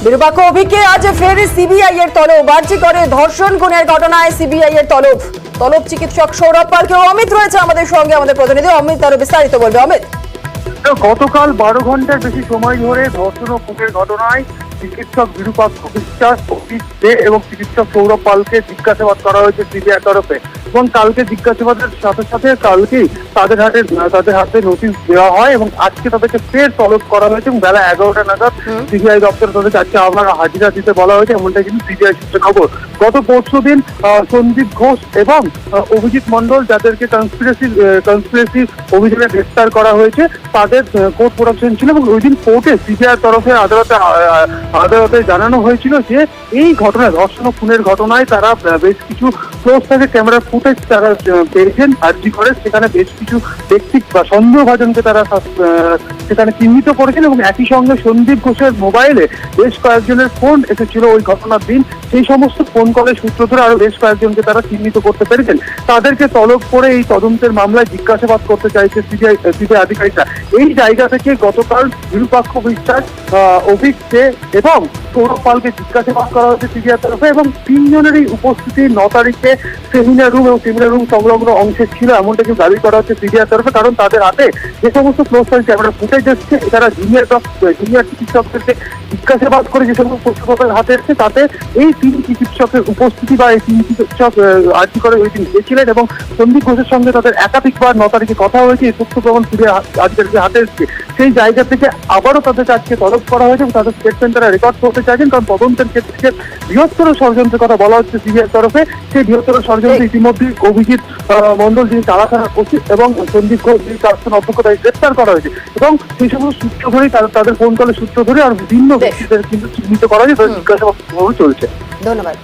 বিরূপাক্ষ অভিকে আজ ফের সিবিআই এর তলব। আর্জি করে ধর্ষণ খুনের ঘটনায় সিবিআই এর তলব চিকিৎসক সৌরভ পালকে। অমিত রয়েছে আমাদের সঙ্গে, আমাদের প্রতিনিধি অমিত আরো বিস্তারিত বলবে। অমিত, গতকাল 12 ঘন্টার বেশি সময় ধরে ধর্ষণ ও খুনের ঘটনায় চিকিৎসক বিরূপাক্ষ বিশ্বাস, অভিক দে এবং চিকিৎসক সৌরভ পালকে জিজ্ঞাসাবাদ করা হয়েছে সিবিআই তরফে। এবং কালকে জিজ্ঞাসাবাদের সাথে সাথে কালকেই তাদের হাতে নোটিশ দেওয়া হয় এবং আজকে তাদেরকে ফের তলব করা হয়েছে এবং বেলা 11টা নাগাদ সিবিআই দপ্তরে তাদেরকে আজকে আবার হাজিরা দিতে বলা হয়েছে, এমনটা কিন্তু সিবিআই সূত্রে খবর। গত পরশুদিন সন্দীপ ঘোষ এবং অভিজিৎ মন্ডল, যাদেরকে কনস্পিরেসি অভিযোগে গ্রেফতার করা হয়েছে, তাদের কোর্ট প্রোডাকশন ছিল এবং ওই দিন কোর্টে সিবিআই তরফে আদালতে জানানো হয়েছিল যে এই ঘটনায়, ধর্ষণ ও খুনের ঘটনায় তারা বেশ কিছু ক্লোজ থেকে ক্যামেরার ফুটেজ তারা পেয়েছেন আর্জি করে। সেখানে বেশ কিছু ব্যক্তি বা সন্দেহভাজনকে তারা সেখানে চিহ্নিত করেছেন এবং একই সঙ্গে সন্দীপ ঘোষের মোবাইলে বেশ কয়েকজনের ফোন এসেছিল ওই ঘটনার দিন। সেই সমস্ত ফোন কলের সূত্র ধরে আরো বেশ কয়েকজনকে তারা চিহ্নিত করতে পেরেছেন। তাদেরকে তলব করে এই তদন্তের মামলায় জিজ্ঞাসাবাদ করতে চাইছে সিবিআই আধিকারিকরা। এই জায়গা থেকে গতকাল বিরূপাক্ষ বিশ্বাস, অভিক দে এবং সৌরভ পালকে জিজ্ঞাসাবাদ করা হয়েছে সিবিআই তরফে এবং তিনজনেরই উপস্থিতি 9 তারিখে সেমিনার রুম সংলগ্ন অংশে ছিল, এমনটা কিন্তু দাবি করা হচ্ছে সিবিআই তরফে। কারণ তাদের হাতে যে সমস্ত ক্লোজ ফাইল ক্যামেরা ফুটেজ এসছে, এছাড়া জুনিয়র চিকিৎসকদেরকে জিজ্ঞাসাবাদ করে যে সমস্ত তথ্যপত্র হাতে এসছে, তাতে এই 3 চিকিৎসকের উপস্থিতি বা এই 3 চিকিৎসক আর্জি করে ওই দিন গিয়েছিলেন এবং সন্দীপ ঘোষের সঙ্গে তাদের একাধিকবার 9 তারিখে কথা হয়েছে। এই তথ্য প্রমাণ সিবিআই আধিকারিকদের হাতে এসছে। সেই জায়গা থেকে আবারও তাদেরকে আজকে তলব করা হয়েছে এবং তাদের স্টেটমেন্ট তারা রেকর্ড করতে চাইছেন। কারণ তদন্তের ক্ষেত্রে যে বৃহত্তর ষড়যন্ত্রের কথা বলা হচ্ছে সিবিআই তরফে, সেই বৃহত্তর ষড়যন্ত্র ইতিমধ্যে অভিজিৎ মন্ডল, যিনি চালা থানার ওসি, এবং সন্দীপ ঘোষ, যিনি প্রাক্তন অধ্যক্ষ, তাই গ্রেফতার করা হয়েছে। এবং সেই সমস্ত সূত্র ধরেই তাদের ফোন কলের সূত্র ধরে আর বিভিন্ন ব্যক্তিদের কিন্তু চিহ্নিত করা হয়েছে, তাদের জিজ্ঞাসাবাদ চলছে। ধন্যবাদ।